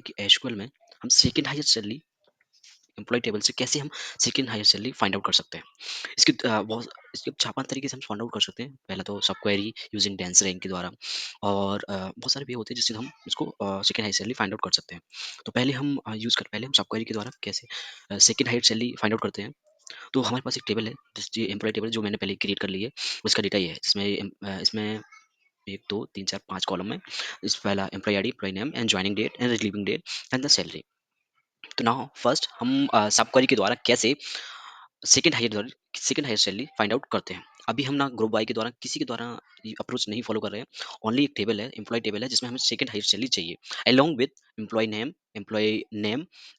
कि एसक्यूएल में हम second highest salary employee table से कैसे हम second highest salary find out कर सकते हैं। इसके 4-5 तरीके से हम फाइंड आउट कर सकते हैं। पहला तो सब क्वेरी यूजिंग डेंस रैंक के द्वारा, और बहुत सारे वे होते हैं जिससे हम इसको second highest salary find out कर सकते हैं। तो पहले हम सब क्वेरी के द्वारा कैसे second highest salary find out करते हैं। तो हमारे पास एक टेबल है, जिस एम्प्लॉय टेबल जो मैंने पहले क्रिएट कर ली है, उसका डेटा ये है, जिसमें इसमें 1 2 3 4 5 कॉलम है। इस पहला employee ID, employee name and joining date and relieving date and the salary. तो नाउ फर्स्ट हम सब क्वेरी के द्वारा कैसे second highest salary find out करते हैं। अभी हम ना ग्रुप वाई के द्वारा किसी के द्वारा अप्रोच नहीं फॉलो कर रहे हैं। ओनली एक टेबल है, एम्प्लॉय टेबल है, जिसमें हमें सेकंड हाईएस्ट सैलरी चाहिए along with employee name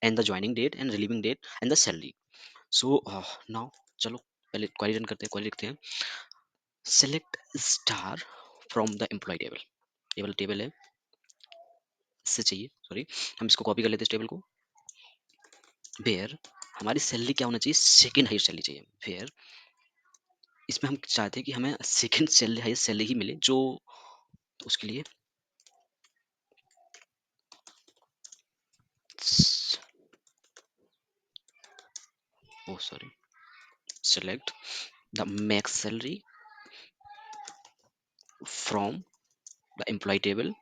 and the joining date and relieving date and the salary. So now चलो पहले क्वेरी रन करते हैं। क्वेरी लिखते हैं select star from the employ table. ये वाला टेबल है, इससे चाहिए, सॉरी, हम इसको कॉपी कर लेते हैं इस टेबल को। वेयर हमारी सैलरी क्या होना चाहिए, सेकंड हाईएस्ट सैलरी चाहिए। वेयर इसमें हम चाहते हैं कि हमें सेकंड सैलरी हाईएस्ट सैलरी ही मिले, जो तो उसके लिए oh sorry select the max salary from the employ table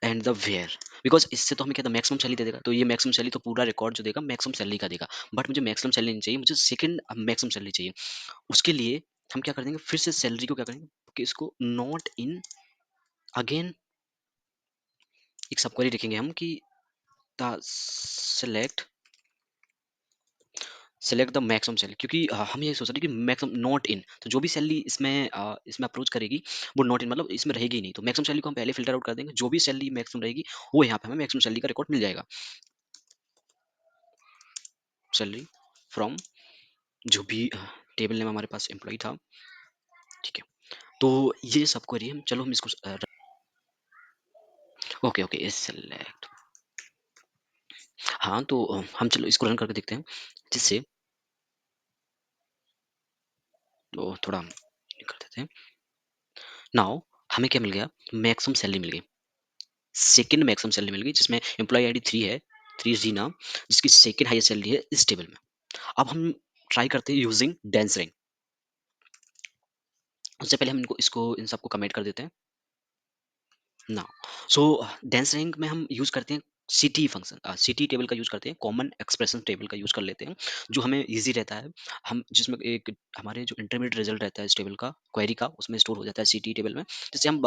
and the where, because इससे तो हमें क्या था, मैक्सिमम सैलरी दे देगा। तो ये मैक्सिमम सैलरी तो पूरा रिकॉर्ड जो देगा मैक्सिमम सैलरी का देगा, बट मुझे मैक्सिमम सैलरी नहीं चाहिए, मुझे सेकंड मैक्सिमम सैलरी चाहिए। उसके लिए हम क्या कर देंगे, फिर से सैलरी को क्या करेंगे कि इसको नॉट इन अगेन एक सब क्वेरी लिखेंगे हम कि the select the maximum salary, क्योंकि हम ये सोच रहे हैं कि मैक्सिमम नॉट इन, तो जो भी सैलरी इसमें अप्रोच करेगी वो नॉट इन मतलब इसमें रहेगी ही नहीं। तो मैक्सिमम सैलरी को हम पहले फिल्टर आउट कर देंगे, जो भी सैलरी मैक्सिमम रहेगी वो यहाँ पे हमें मैक्सिमम सैलरी का रिकॉर्ड मिल जाएगा। सैलरी फ्रॉम जो भी टेबल नेम हमारे पास एम्प्लॉय था, ठीक है। तो ये सब क्वेरी हम, चलो हम इसको ओके ओके सेलेक्ट, हाँ तो हम चलो इसको रन करके देखते हैं, जिससे तो थोड़ा ये कर देते हैं। नाउ हमें क्या मिल गया, मैक्सिमम सैलरी मिल गई, सेकंड मैक्सिमम सैलरी मिल गई, जिसमें एम्प्लॉय आईडी 3 है, 3 जीना, जिसकी सेकंड हाईएस्ट सैलरी है इस टेबल में। अब हम ट्राई करते हैं यूजिंग डेंस रैंक। उससे पहले हम इनको इसको इन सबको कमेंट कर देते हैं ना। सो डेंस रैंक में हम यूज करते हैं सिटी फंक्शन, सिटी टेबल का यूज करते हैं, कॉमन एक्सप्रेशन टेबल का यूज कर लेते हैं, जो हमें इजी रहता है। हम जिसमें एक हमारे जो इंटरमीडिएट रिजल्ट रहता है इस टेबल का, क्वेरी का, उसमें स्टोर हो जाता है सिटी टेबल में, जिससे हम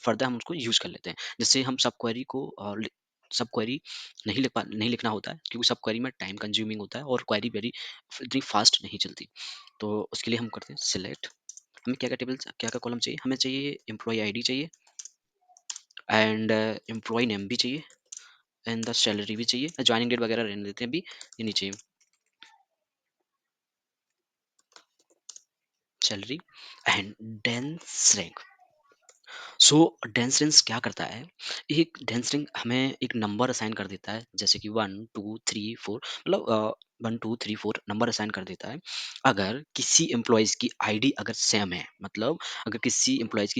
फर्दर हम उसको यूज कर लेते हैं, जिससे हम सब क्वेरी नहीं लिखना होता है, क्योंकि सब क्वेरी में टाइम कंज्यूमिंग होता है और क्वेरी वेरी फास्ट नहीं चलती। तो उसके लिए हम करते हैं सिलेक्ट, हमें क्या क्या टेबल क्या क्या कॉलम चाहिए, हमें चाहिए एम्प्लॉय आईडी चाहिए एंड एम्प्लॉय नेम भी चाहिए एंड द सैलरी भी चाहिए, ज्वाइनिंग डेट वगैरह रहने देते हैं अभी, ये नहीं चाहिए, salary and dense rank. So dense range क्या करता है, एक डेंस रेंज हमें एक नंबर असाइन कर देता है, जैसे कि 1 2 3 4, मतलब 1 2 3 4 नंबर असाइन कर देता है। अगर किसी एम्प्लॉयज की आईडी अगर सेम है, मतलब अगर किसी एम्प्लॉयज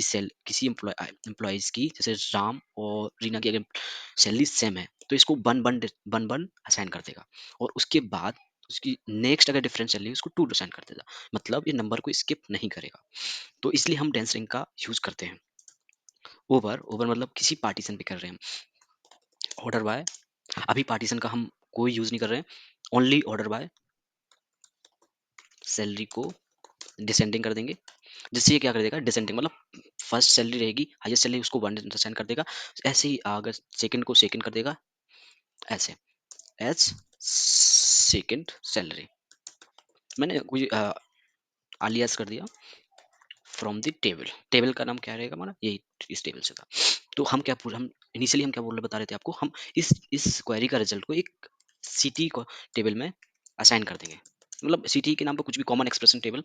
की जैसे राम और रीना की अगर सैलरी सेम है, तो इसको वन वन असाइन कर देगा, और उसके बाद उसकी नेक्स्ट अगर डिफरेंस सैलरी उसको 2 असाइन कर देगा, मतलब ये नंबर को स्किप नहीं करेगा। तो इसलिए हम डेंस रिंग का यूज करते हैं। ओवर ओवर मतलब किसी पार्टीशन पे कर रहे हैं हम। ऑर्डर बाय, अभी पार्टीशन का हम कोई यूज नहीं कर रहे हैं, ओनली ऑर्डर बाय सैलरी को डिसेंडिंग कर देंगे, जिससे ये क्या कर देगा, डिसेंडिंग मतलब फर्स्ट सैलरी रहेगी, हाईएस्ट सैलरी उसको 1 असाइन कर देगा, ऐसे ही अगर सेकंड को सेकंड कर देगा, ऐसे एज सेकंड सैलरी। मैंने कोई आलियास कर दिया फ्रॉम द टेबल, टेबल का नाम क्या रहेगा हमारा, यही इस टेबल से था। तो हम इनिशियली हम क्या बोल रहे बता रहे थे आपको, हम इस क्वेरी का रिजल्ट को एक सिटी को टेबल में असाइन कर देंगे, मतलब सिटी के नाम पर कुछ भी common expression table,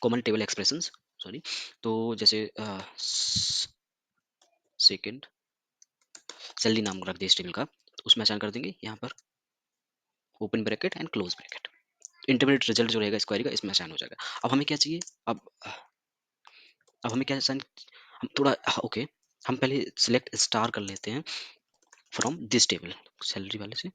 common table expressions, sorry. तो जैसे सेकंड सैलरी नाम रख दिया इस टेबल का, तो उसमें असाइन कर देंगे यहाँ पर open bracket and close bracket, intermediate result जो रहेगा इस क्वेरी का इसमें असाइन हो जाएगा। अब हमें क्या चाहिए, अब हमें क्या असाइन, हम थोड़ा ओके हम पहले सिलेक्ट स्टार कर लेते हैं फ्रॉम दिस टेबल, सैलरी वाले से।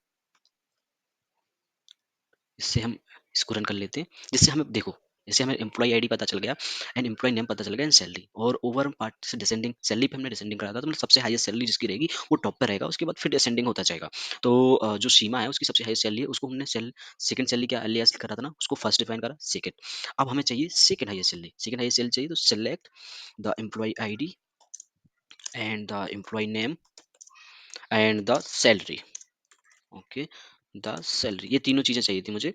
इससे हम इसको रन कर लेते हैं, जिससे हमें देखो, जैसे हमें एम्प्लॉय आईडी पता चल गया एंड एम्प्लॉय नेम पता चल गया एंड सैलरी, और ओवर पार्ट से डिसेंडिंग सैलरी पे हमने डिसेंडिंग करा था, तो मतलब सबसे हाईएस्ट सैलरी जिसकी रहेगी वो टॉप पे रहेगा, उसके बाद फिर डिसेंडिंग होता जाएगा। तो जो सीमा है उसकी सबसे हाईएस्ट सैलरी है, उसको हमने सेकंड सैलरी क्या alias करा था ना, उसको फर्स्ट डिफाइन करा सेकंड। अब हमें चाहिए second highest salary, second highest salary चाहिए तो select the employee ID and the employee name and the salary. Okay, the salary, ये तीनों चीजें चाहिए थी मुझे।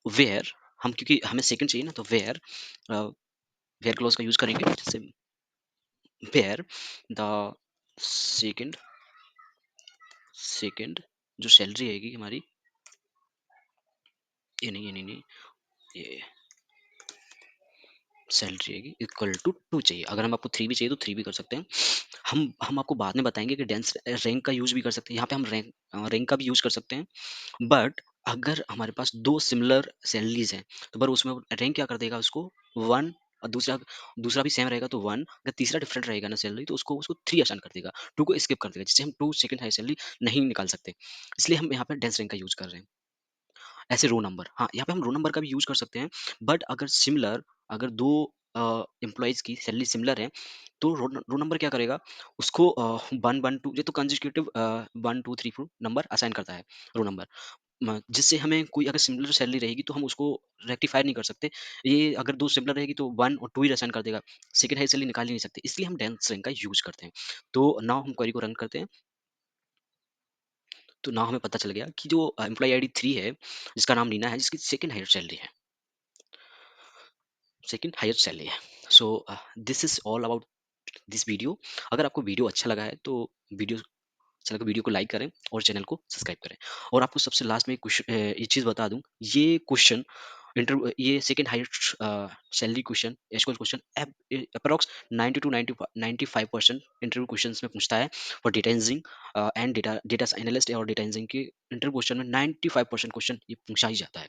वेयर, हम क्योंकि हमें सेकंड चाहिए ना, तो वेयर, वेयर क्लॉज का यूज करेंगे, जैसे वेयर द सेकंड, सेकंड जो सैलरी आएगी हमारी, ये नहीं, ये सैलरी आएगी इक्वल टू 2 चाहिए। अगर हम आपको 3 भी चाहिए तो 3 भी कर सकते हैं। हम आपको बाद में बताएंगे कि डेंस रैंक का यूज भी कर सकते हैं, यहाँ पे हम रैंक का भी यूज कर सकते हैं। बट अगर हमारे पास 2 सिमिलर सैलरीज हैं, तो पर उसमें रैंक क्या कर देगा उसको 1, और दूसरा दूसरा भी सेम रहेगा तो 1, अगर तीसरा डिफरेंट रहेगा ना सैलरी, तो उसको उसको 3 आसान कर देगा, 2 को स्किप कर देगा, जिससे हम 2 सेकंड हाई सैलरी नहीं निकाल सकते। इसलिए हम यहाँ पे डेंस रैंक का यूज कर रहे हैं। ऐसे रो नंबर, हाँ, यहाँ पे हम रो नंबर का भी यूज कर सकते हैं। बट अगर सिमिलर, अगर 2 एम्प्लॉइज की सैलरी सिमिलर है, तो रो नंबर क्या करेगा, उसको 1 1 2, ये तो कंसेक्यूटिव 1 2 3 4 नंबर असाइन करता है रो नंबर, जिससे हमें कोई अगर सिमिलर सैलरी रहेगी तो हम उसको रेक्टिफाई नहीं कर सकते। ये अगर 2 सिमिलर रहेगी तो 1 और 2 ही असाइन कर देगा, सेकंड हाई सैलरी निकाल ही नहीं सकते, इसलिए हम डेंस रैंक का यूज करते हैं। तो नाउ हम क्वेरी को रन करते हैं, तो नाउ हमें पता चल गया कि जो एम्प्लॉय आईडी 3 है, जिसका नाम नीना है, जिसकी सेकंड हाईएस्ट सैलरी है, सेकंड हाईएस्ट सैलरी है। So this is all about this video. अगर आपको वीडियो अच्छा लगा है तो वीडियो चैनल को वीडियो को लाइक करें और चैनल को सब्सक्राइब करें। और आपको सबसे लास्ट में एक क्वेश्चन, ये चीज़ बता दूं, ये क्वेश्चन इंटरव्यू, ये second highest salary question, SQL question approx 90 to 95% interview questions में पूछता है for data engineering and data data analyst, और डेटा इंजीनियरिंग के इंटरव्यू क्वेश्चन में 95% क्वेश्चन ये पूछा ही जाता है।